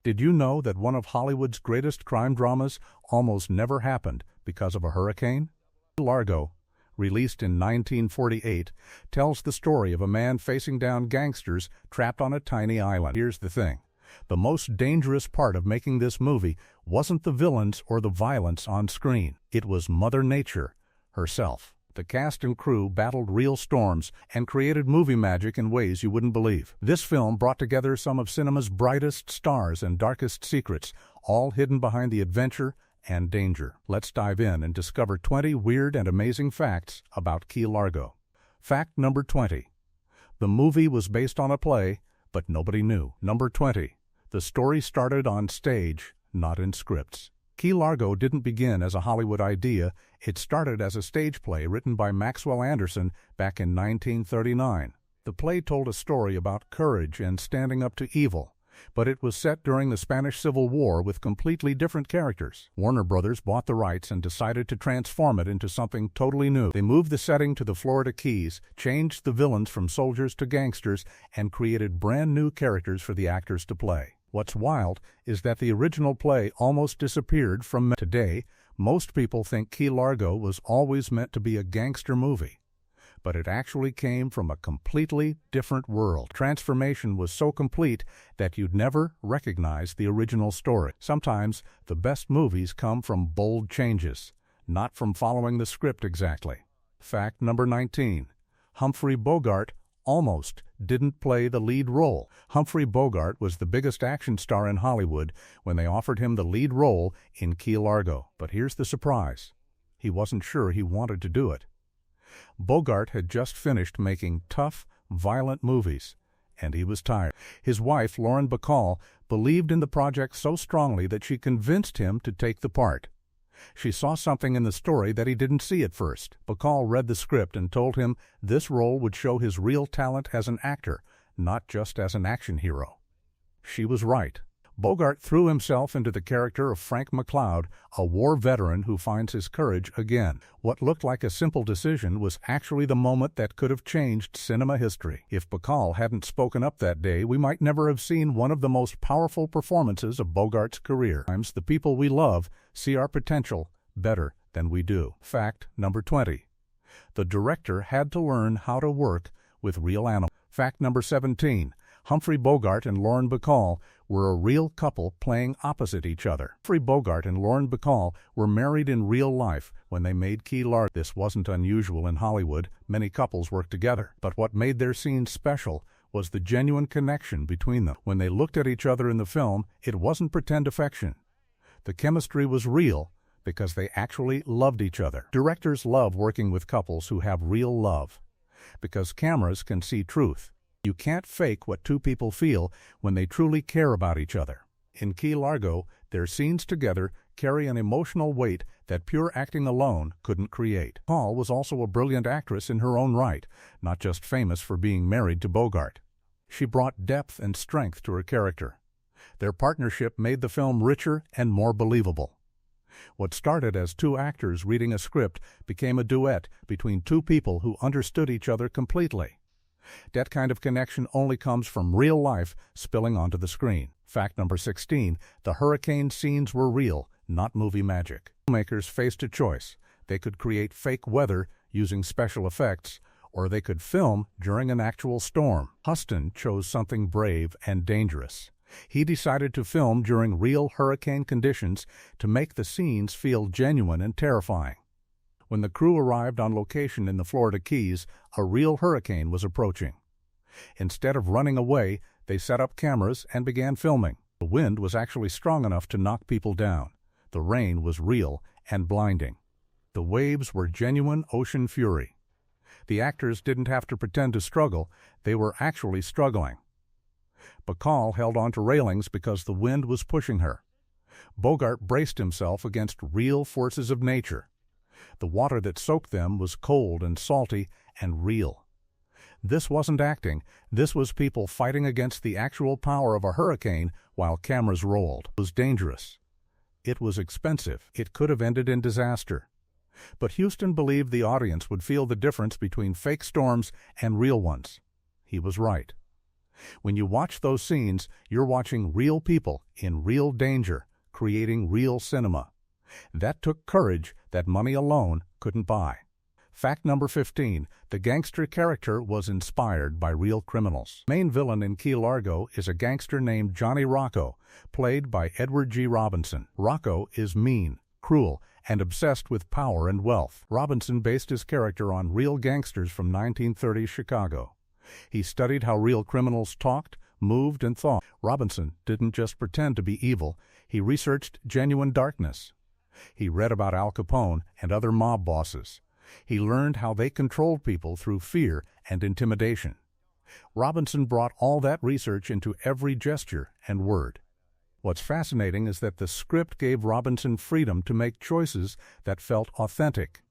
Did you know that one of Hollywood's greatest crime dramas almost never happened because of a hurricane? Key Largo, released in 1948, tells the story of a man facing down gangsters trapped on a tiny island. Here's the thing. The most dangerous part of making this movie wasn't the villains or the violence on screen. It was Mother Nature herself. The cast and crew battled real storms and created movie magic in ways you wouldn't believe. This film brought together some of cinema's brightest stars and darkest secrets, all hidden behind the adventure and danger. Let's dive in and discover 20 weird and amazing facts about Key Largo. Fact number 20. The movie was based on a play, but nobody knew. Number 20. The story started on stage, not in scripts. Key Largo didn't begin as a Hollywood idea. It started as a stage play written by Maxwell Anderson back in 1939. The play told a story about courage and standing up to evil, but it was set during the Spanish Civil War with completely different characters. Warner Brothers bought the rights and decided to transform it into something totally new. They moved the setting to the Florida Keys, changed the villains from soldiers to gangsters, and created brand new characters for the actors to play. What's wild is that the original play almost disappeared from today. Most people think Key Largo was always meant to be a gangster movie, but it actually came from a completely different world. Transformation was so complete that you'd never recognize the original story. Sometimes the best movies come from bold changes, not from following the script exactly. Fact number 19. Humphrey Bogart almost didn't play the lead role. Humphrey Bogart was the biggest action star in Hollywood when they offered him the lead role in Key Largo. But here's the surprise. He wasn't sure he wanted to do it. Bogart had just finished making tough, violent movies, and he was tired. His wife, Lauren Bacall, believed in the project so strongly that she convinced him to take the part. She saw something in the story that he didn't see at first. Bacall read the script and told him this role would show his real talent as an actor, not just as an action hero. She was right. Bogart threw himself into the character of Frank McCloud, a war veteran who finds his courage again. What looked like a simple decision was actually the moment that could have changed cinema history. If Bacall hadn't spoken up that day, we might never have seen one of the most powerful performances of Bogart's career. Sometimes the people we love see our potential better than we do. Fact number 20. The director had to learn how to work with real animals. Fact number 17. Humphrey Bogart and Lauren Bacall were a real couple playing opposite each other. Humphrey Bogart and Lauren Bacall were married in real life when they made Key Largo. This wasn't unusual in Hollywood. Many couples worked together. But what made their scenes special was the genuine connection between them. When they looked at each other in the film, it wasn't pretend affection. The chemistry was real because they actually loved each other. Directors love working with couples who have real love because cameras can see truth. You can't fake what two people feel when they truly care about each other. In Key Largo, their scenes together carry an emotional weight that pure acting alone couldn't create. Bacall was also a brilliant actress in her own right, not just famous for being married to Bogart. She brought depth and strength to her character. Their partnership made the film richer and more believable. What started as two actors reading a script became a duet between two people who understood each other completely. That kind of connection only comes from real life spilling onto the screen. Fact number 16. The hurricane scenes were real, not movie magic. Filmmakers faced a choice. They could create fake weather using special effects, or they could film during an actual storm. Huston chose something brave and dangerous. He decided to film during real hurricane conditions to make the scenes feel genuine and terrifying. When the crew arrived on location in the Florida Keys, a real hurricane was approaching. Instead of running away, they set up cameras and began filming. The wind was actually strong enough to knock people down. The rain was real and blinding. The waves were genuine ocean fury. The actors didn't have to pretend to struggle. They were actually struggling. Bacall held onto railings because the wind was pushing her. Bogart braced himself against real forces of nature. The water that soaked them was cold and salty and real. This wasn't acting. This was people fighting against the actual power of a hurricane while cameras rolled. It was dangerous. It was expensive. It could have ended in disaster. But Huston believed the audience would feel the difference between fake storms and real ones. He was right. When you watch those scenes, you're watching real people in real danger, creating real cinema. That took courage that money alone couldn't buy. Fact number 15. The gangster character was inspired by real criminals. The main villain in Key Largo is a gangster named Johnny Rocco, played by Edward G. Robinson. Rocco is mean, cruel, and obsessed with power and wealth. Robinson based his character on real gangsters from 1930s Chicago. He studied how real criminals talked, moved, and thought. Robinson didn't just pretend to be evil, he researched genuine darkness. He read about Al Capone and other mob bosses. He learned how they controlled people through fear and intimidation. Robinson brought all that research into every gesture and word. What's fascinating is that the script gave Robinson freedom to make choices that felt authentic.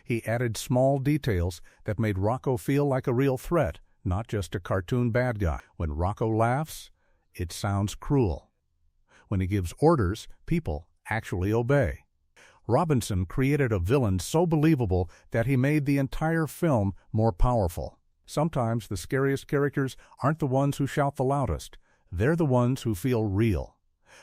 He added small details that made Rocco feel like a real threat, not just a cartoon bad guy. When Rocco laughs, it sounds cruel. When he gives orders, people actually obey. Robinson created a villain so believable that he made the entire film more powerful. Sometimes the scariest characters aren't the ones who shout the loudest. They're the ones who feel real,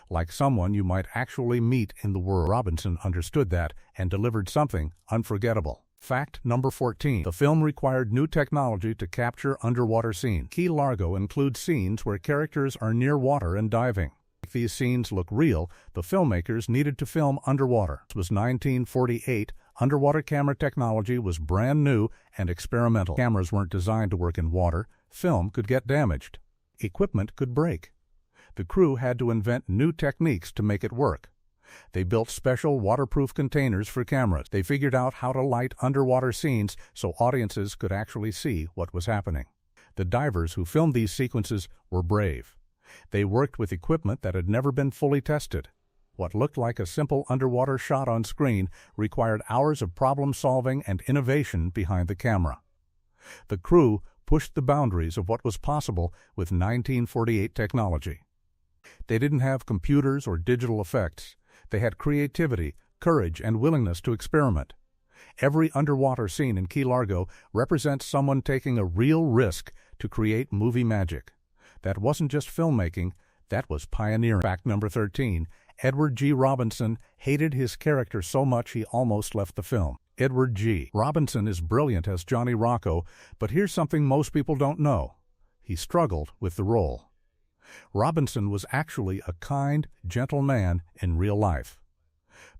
like someone you might actually meet in the world. Robinson understood that and delivered something unforgettable. Fact number 14. The film required new technology to capture underwater scenes. Key Largo includes scenes where characters are near water and diving. To make these scenes look real, the filmmakers needed to film underwater. This was 1948. Underwater camera technology was brand new and experimental. Cameras weren't designed to work in water. Film could get damaged. Equipment could break. The crew had to invent new techniques to make it work. They built special waterproof containers for cameras. They figured out how to light underwater scenes so audiences could actually see what was happening. The divers who filmed these sequences were brave. They worked with equipment that had never been fully tested. What looked like a simple underwater shot on screen required hours of problem-solving and innovation behind the camera. The crew pushed the boundaries of what was possible with 1948 technology. They didn't have computers or digital effects. They had creativity, courage, and willingness to experiment. Every underwater scene in Key Largo represents someone taking a real risk to create movie magic. That wasn't just filmmaking, that was pioneering. Fact number 13. Edward G. Robinson hated his character so much he almost left the film. Edward G. Robinson is brilliant as Johnny Rocco, but here's something most people don't know. He struggled with the role. Robinson was actually a kind, gentle man in real life.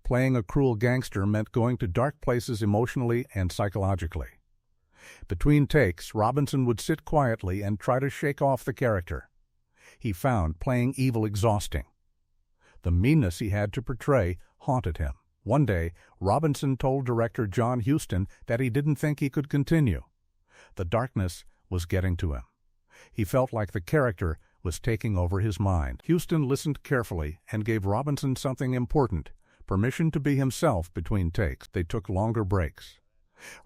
Playing a cruel gangster meant going to dark places emotionally and psychologically. Between takes, Robinson would sit quietly and try to shake off the character. He found playing evil exhausting. The meanness he had to portray haunted him. One day, Robinson told director John Huston that he didn't think he could continue. The darkness was getting to him. He felt like the character was taking over his mind. Huston listened carefully and gave Robinson something important, permission to be himself between takes. They took longer breaks.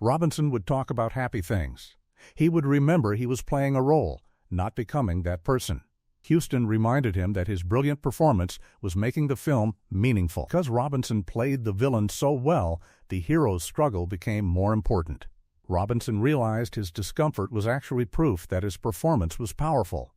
Robinson would talk about happy things. He would remember he was playing a role, not becoming that person. Huston reminded him that his brilliant performance was making the film meaningful. Because Robinson played the villain so well, the hero's struggle became more important. Robinson realized his discomfort was actually proof that his performance was powerful.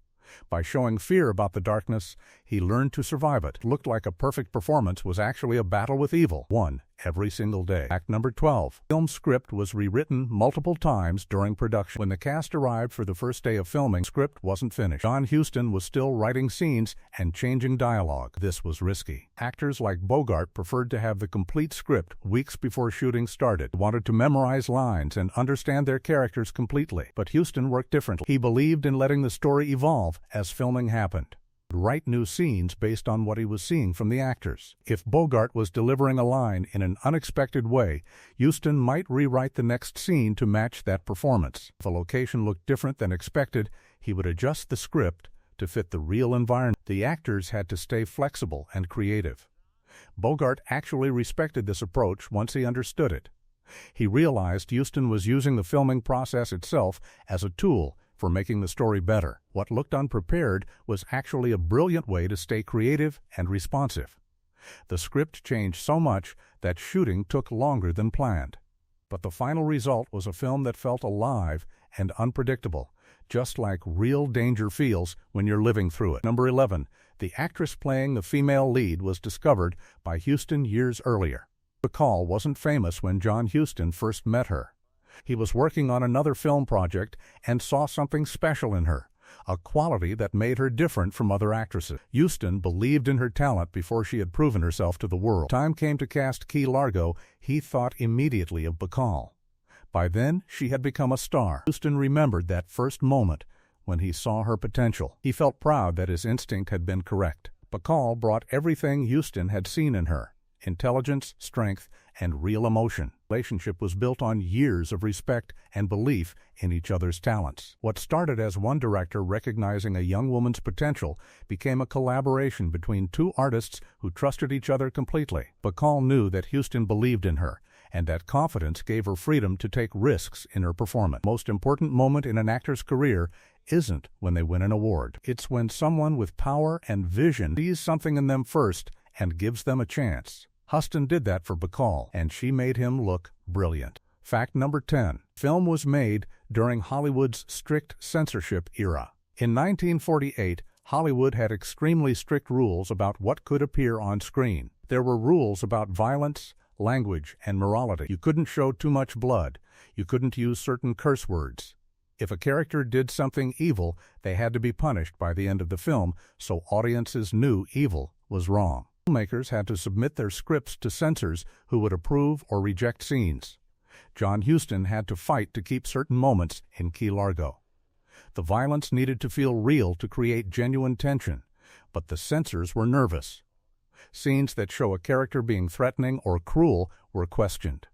By showing fear about the darkness, he learned to survive it. It looked like a perfect performance was actually a battle with evil, won every single day. Fact number 12. The film script was rewritten multiple times during production. When the cast arrived for the first day of filming, the script wasn't finished. John Huston was still writing scenes and changing dialogue. This was risky. Actors like Bogart preferred to have the complete script weeks before shooting started. They wanted to memorize lines and understand their characters completely. But Huston worked differently. He believed in letting the story evolve as filming happened. Write new scenes based on what he was seeing from the actors. If Bogart was delivering a line in an unexpected way, Huston might rewrite the next scene to match that performance. If a location looked different than expected, he would adjust the script to fit the real environment. The actors had to stay flexible and creative. Bogart actually respected this approach once he understood it. He realized Huston was using the filming process itself as a tool for making the story better. What looked unprepared was actually a brilliant way to stay creative and responsive. The script changed so much that shooting took longer than planned. But the final result was a film that felt alive and unpredictable, just like real danger feels when you're living through it. Number 11. The actress playing the female lead was discovered by Huston years earlier. Bacall wasn't famous when John Huston first met her. He was working on another film project and saw something special in her, a quality that made her different from other actresses. Huston believed in her talent before she had proven herself to the world. Time came to cast Key Largo. He thought immediately of Bacall. By then, she had become a star. Huston remembered that first moment when he saw her potential. He felt proud that his instinct had been correct. Bacall brought everything Huston had seen in her: intelligence, strength, and real emotion. The relationship was built on years of respect and belief in each other's talents. What started as one director recognizing a young woman's potential became a collaboration between two artists who trusted each other completely. Bacall knew that Huston believed in her, and that confidence gave her freedom to take risks in her performance. The most important moment in an actor's career isn't when they win an award. It's when someone with power and vision sees something in them first and gives them a chance. Huston did that for Bacall, and she made him look brilliant. Fact number 10. Film was made during Hollywood's strict censorship era. In 1948, Hollywood had extremely strict rules about what could appear on screen. There were rules about violence, language, and morality. You couldn't show too much blood. You couldn't use certain curse words. If a character did something evil, they had to be punished by the end of the film, so audiences knew evil was wrong. Filmmakers had to submit their scripts to censors who would approve or reject scenes. John Huston had to fight to keep certain moments in Key Largo. The violence needed to feel real to create genuine tension, but the censors were nervous. Scenes that show a character being threatening or cruel were questioned.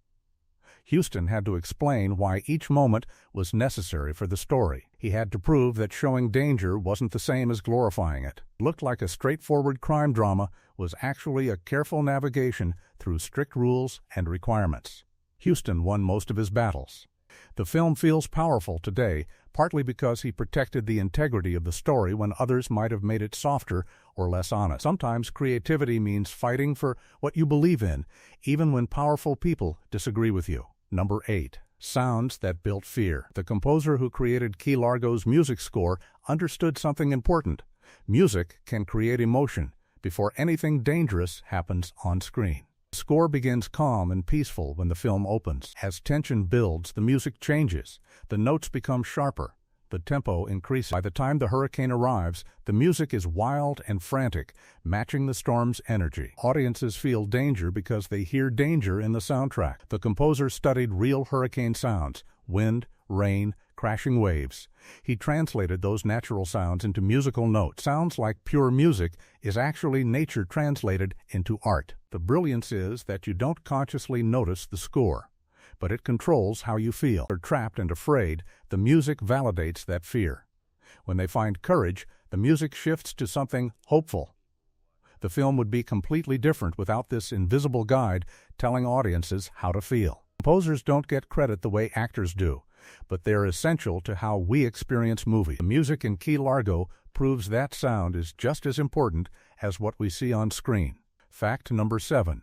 Huston had to explain why each moment was necessary for the story. He had to prove that showing danger wasn't the same as glorifying it. It looked like a straightforward crime drama was actually a careful navigation through strict rules and requirements. Huston won most of his battles. The film feels powerful today, partly because he protected the integrity of the story when others might have made it softer or less honest. Sometimes creativity means fighting for what you believe in, even when powerful people disagree with you. Number 8. Sounds that built fear. The composer who created Key Largo's music score understood something important. Music can create emotion before anything dangerous happens on screen. The score begins calm and peaceful when the film opens. As tension builds, the music changes. The notes become sharper. The tempo increases. By the time the hurricane arrives, the music is wild and frantic, matching the storm's energy. Audiences feel danger because they hear danger in the soundtrack. The composer studied real hurricane sounds: wind, rain, crashing waves. He translated those natural sounds into musical notes. Sounds like pure music is actually nature translated into art. The brilliance is that you don't consciously notice the score, but it controls how you feel. When you're trapped and afraid, the music validates that fear. When they find courage, the music shifts to something hopeful. The film would be completely different without this invisible guide telling audiences how to feel. Composers don't get credit the way actors do, but they're essential to how we experience movies. The music in Key Largo proves that sound is just as important as what we see on screen. Fact number 7.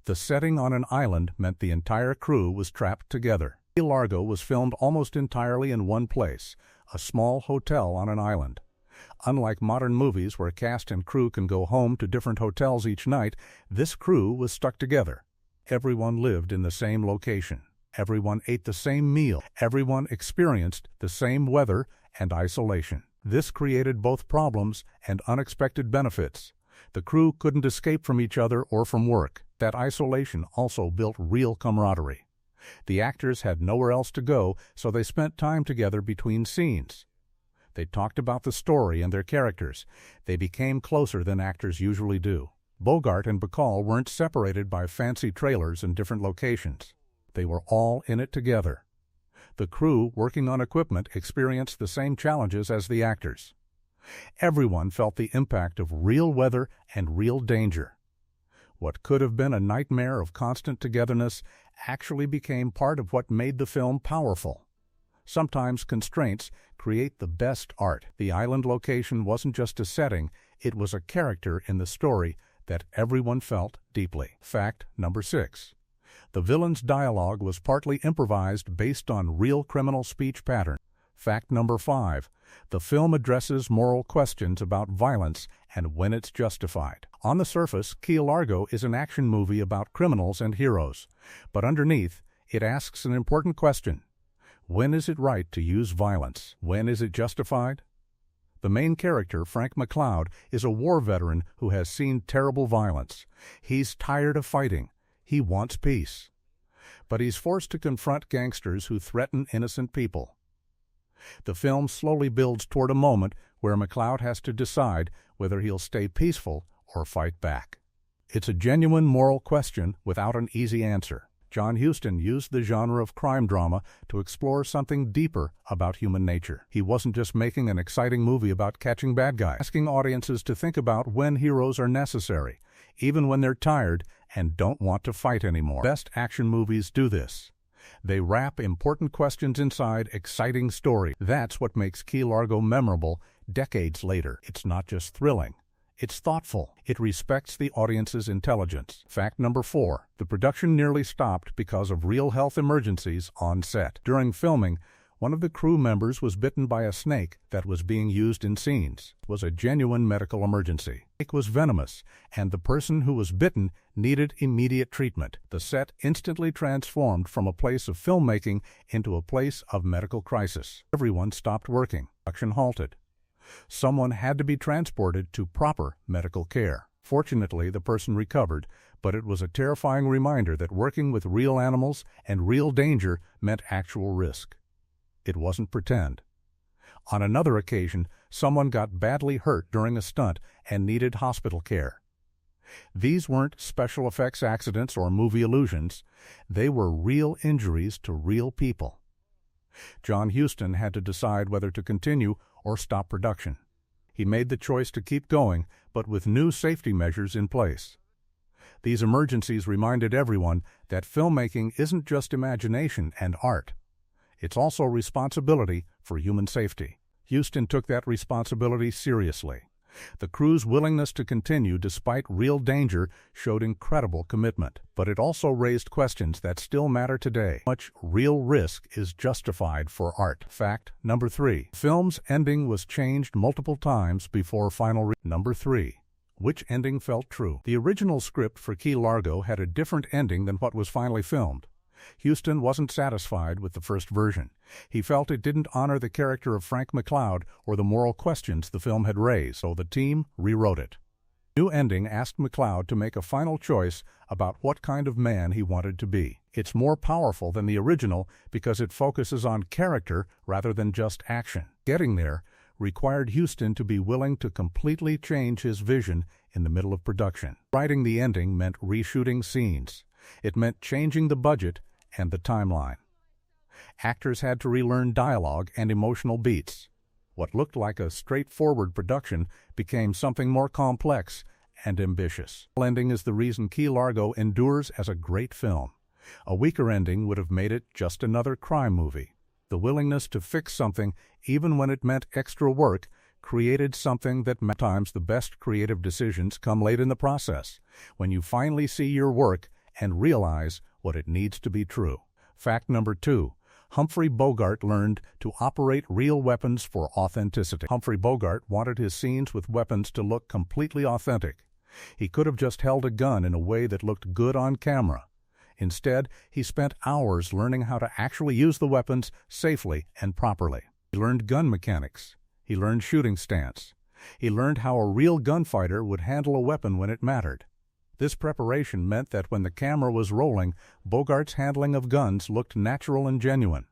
The setting on an island meant the entire crew was trapped together. Key Largo was filmed almost entirely in one place, a small hotel on an island. Unlike modern movies where cast and crew can go home to different hotels each night, this crew was stuck together. Everyone lived in the same location. Everyone ate the same meal. Everyone experienced the same weather and isolation. This created both problems and unexpected benefits. The crew couldn't escape from each other or from work. That isolation also built real camaraderie. The actors had nowhere else to go, so they spent time together between scenes. They talked about the story and their characters. They became closer than actors usually do. Bogart and Bacall weren't separated by fancy trailers in different locations. They were all in it together. The crew working on equipment experienced the same challenges as the actors. Everyone felt the impact of real weather and real danger. What could have been a nightmare of constant togetherness actually became part of what made the film powerful. Sometimes constraints create the best art. The island location wasn't just a setting, it was a character in the story that everyone felt deeply. Fact number 6. The villain's dialogue was partly improvised based on real criminal speech patterns. Fact number 5. The film addresses moral questions about violence and when it's justified. On the surface, Key Largo is an action movie about criminals and heroes, but underneath, it asks an important question. When is it right to use violence? When is it justified? The main character, Frank McCloud, is a war veteran who has seen terrible violence. He's tired of fighting. He wants peace. But he's forced to confront gangsters who threaten innocent people. The film slowly builds toward a moment where McCloud has to decide whether he'll stay peaceful or fight back. It's a genuine moral question without an easy answer. John Huston used the genre of crime drama to explore something deeper about human nature. He wasn't just making an exciting movie about catching bad guys, asking audiences to think about when heroes are necessary, even when they're tired and don't want to fight anymore. Best action movies do this. They wrap important questions inside exciting stories. That's what makes Key Largo memorable decades later. It's not just thrilling. It's thoughtful. It respects the audience's intelligence. Fact number 4. The production nearly stopped because of real health emergencies on set. During filming, one of the crew members was bitten by a snake that was being used in scenes. It was a genuine medical emergency. The snake was venomous, and the person who was bitten needed immediate treatment. The set instantly transformed from a place of filmmaking into a place of medical crisis. Everyone stopped working. Production halted. Someone had to be transported to proper medical care. Fortunately, the person recovered, but it was a terrifying reminder that working with real animals and real danger meant actual risk. It wasn't pretend. On another occasion, someone got badly hurt during a stunt and needed hospital care. These weren't special effects accidents or movie illusions. They were real injuries to real people. John Huston had to decide whether to continue or stop production. He made the choice to keep going, but with new safety measures in place. These emergencies reminded everyone that filmmaking isn't just imagination and art. It's also responsibility for human safety. Huston took that responsibility seriously. The crew's willingness to continue despite real danger showed incredible commitment, but it also raised questions that still matter today. How much real risk is justified for art? Fact number 3. The film's ending was changed multiple times before final Number 3. Which ending felt true? The original script for Key Largo had a different ending than what was finally filmed. Huston wasn't satisfied with the first version. He felt it didn't honor the character of Frank McCloud or the moral questions the film had raised, so the team rewrote it. The new ending asked McCloud to make a final choice about what kind of man he wanted to be. It's more powerful than the original because it focuses on character rather than just action. Getting there required Huston to be willing to completely change his vision in the middle of production. Writing the ending meant reshooting scenes. It meant changing the budget and the timeline. Actors had to relearn dialogue and emotional beats. What looked like a straightforward production became something more complex and ambitious. The ending is the reason Key Largo endures as a great film. A weaker ending would have made it just another crime movie. The willingness to fix something, even when it meant extra work, created something that sometimes the best creative decisions come late in the process, when you finally see your work and realize what it needs to be true. Fact number 2. Humphrey Bogart learned to operate real weapons for authenticity. Humphrey Bogart wanted his scenes with weapons to look completely authentic. He could have just held a gun in a way that looked good on camera. Instead, he spent hours learning how to actually use the weapons safely and properly. He learned gun mechanics. He learned shooting stance. He learned how a real gunfighter would handle a weapon when it mattered. This preparation meant that when the camera was rolling, Bogart's handling of guns looked natural and genuine.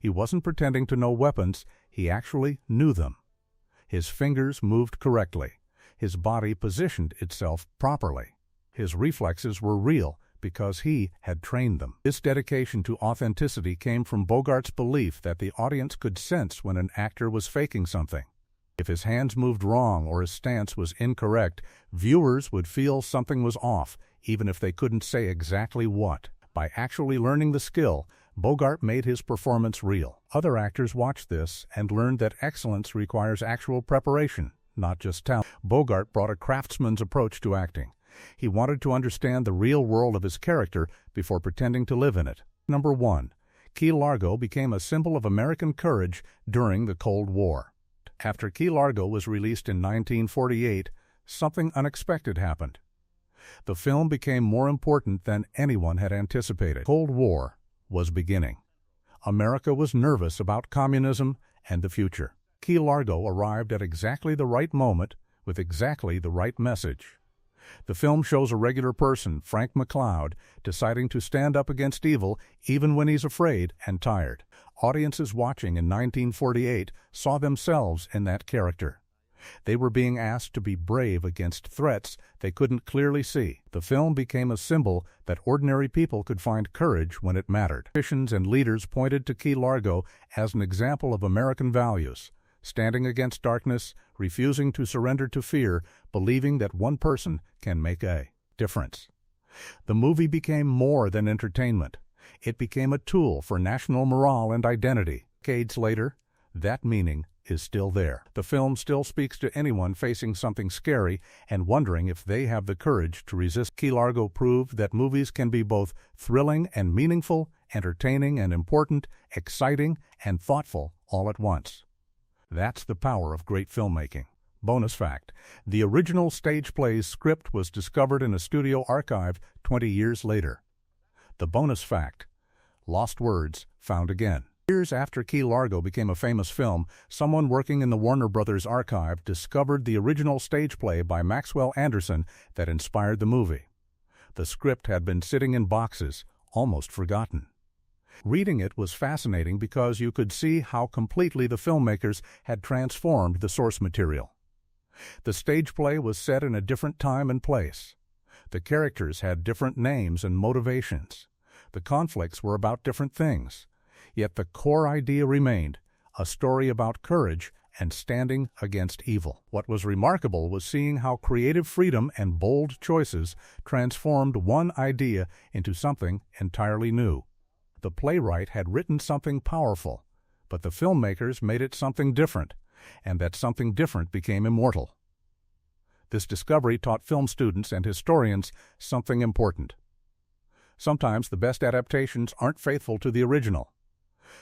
He wasn't pretending to know weapons, he actually knew them. His fingers moved correctly. His body positioned itself properly. His reflexes were real because he had trained them. This dedication to authenticity came from Bogart's belief that the audience could sense when an actor was faking something. If his hands moved wrong or his stance was incorrect, viewers would feel something was off, even if they couldn't say exactly what. By actually learning the skill, Bogart made his performance real. Other actors watched this and learned that excellence requires actual preparation, not just talent. Bogart brought a craftsman's approach to acting. He wanted to understand the real world of his character before pretending to live in it. Number 1. Key Largo became a symbol of American courage during the Cold War. After Key Largo was released in 1948, something unexpected happened. The film became more important than anyone had anticipated. Cold War was beginning. America was nervous about communism and the future. Key Largo arrived at exactly the right moment with exactly the right message. The film shows a regular person, Frank McCloud, deciding to stand up against evil even when he's afraid and tired. Audiences watching in 1948 saw themselves in that character. They were being asked to be brave against threats they couldn't clearly see. The film became a symbol that ordinary people could find courage when it mattered. Politicians and leaders pointed to Key Largo as an example of American values, standing against darkness, refusing to surrender to fear, believing that one person can make a difference. The movie became more than entertainment. It became a tool for national morale and identity. Decades later, that meaning is still there. The film still speaks to anyone facing something scary and wondering if they have the courage to resist. Key Largo proved that movies can be both thrilling and meaningful, entertaining and important, exciting and thoughtful all at once. That's the power of great filmmaking. Bonus fact: the original stage play's script was discovered in a studio archive 20 years later. The bonus fact: lost words found again. Years after Key Largo became a famous film, someone working in the Warner Brothers archive discovered the original stage play by Maxwell Anderson that inspired the movie. The script had been sitting in boxes, almost forgotten. Reading it was fascinating because you could see how completely the filmmakers had transformed the source material. The stage play was set in a different time and place. The characters had different names and motivations. The conflicts were about different things. Yet the core idea remained, a story about courage and standing against evil. What was remarkable was seeing how creative freedom and bold choices transformed one idea into something entirely new. The playwright had written something powerful, but the filmmakers made it something different, and that something different became immortal. This discovery taught film students and historians something important. Sometimes the best adaptations aren't faithful to the original.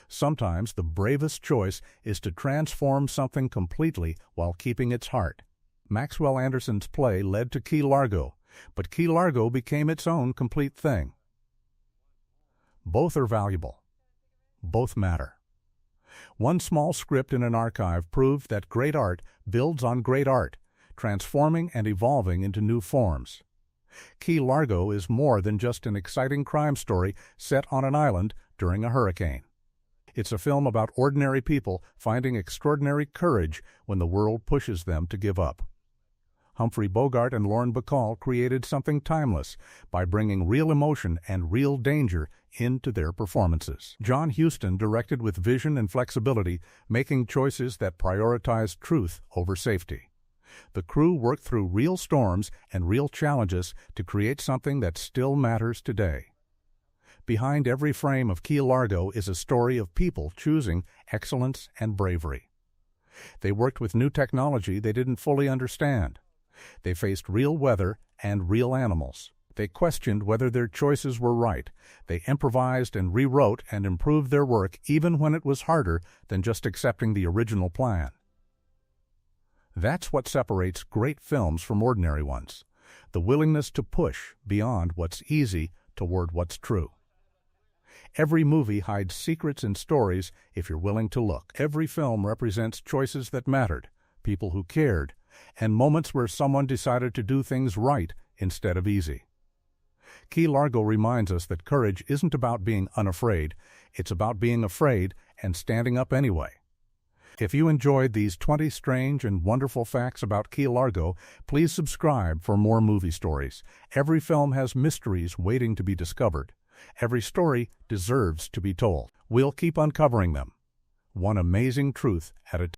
Sometimes the bravest choice is to transform something completely while keeping its heart. Maxwell Anderson's play led to Key Largo, but Key Largo became its own complete thing. Both are valuable. Both matter. One small script in an archive proved that great art builds on great art, transforming and evolving into new forms. Key Largo is more than just an exciting crime story set on an island during a hurricane. It's a film about ordinary people finding extraordinary courage when the world pushes them to give up. Humphrey Bogart and Bacall created something timeless by bringing real emotion and real danger into their performances. John Huston directed with vision and flexibility, making choices that prioritized truth over safety. The crew worked through real storms and real challenges to create something that still matters today. Behind every frame of Key Largo is a story of people choosing excellence and bravery. They worked with new technology they didn't fully understand. They faced real weather and real animals. They questioned whether their choices were right. They improvised and rewrote and improved their work even when it was harder than just accepting the original plan. That's what separates great films from ordinary ones: the willingness to push beyond what's easy toward what's true. Every movie hides secrets and stories if you're willing to look. Every film represents choices that mattered, people who cared, and moments where someone decided to do things right instead of easy. Key Largo reminds us that courage isn't about being unafraid, it's about being afraid and standing up anyway. If you enjoyed these 20 strange and wonderful facts about Key Largo, please subscribe for more movie stories. Every film has mysteries waiting to be discovered. Every story deserves to be told. We'll keep uncovering them, one amazing truth at a time.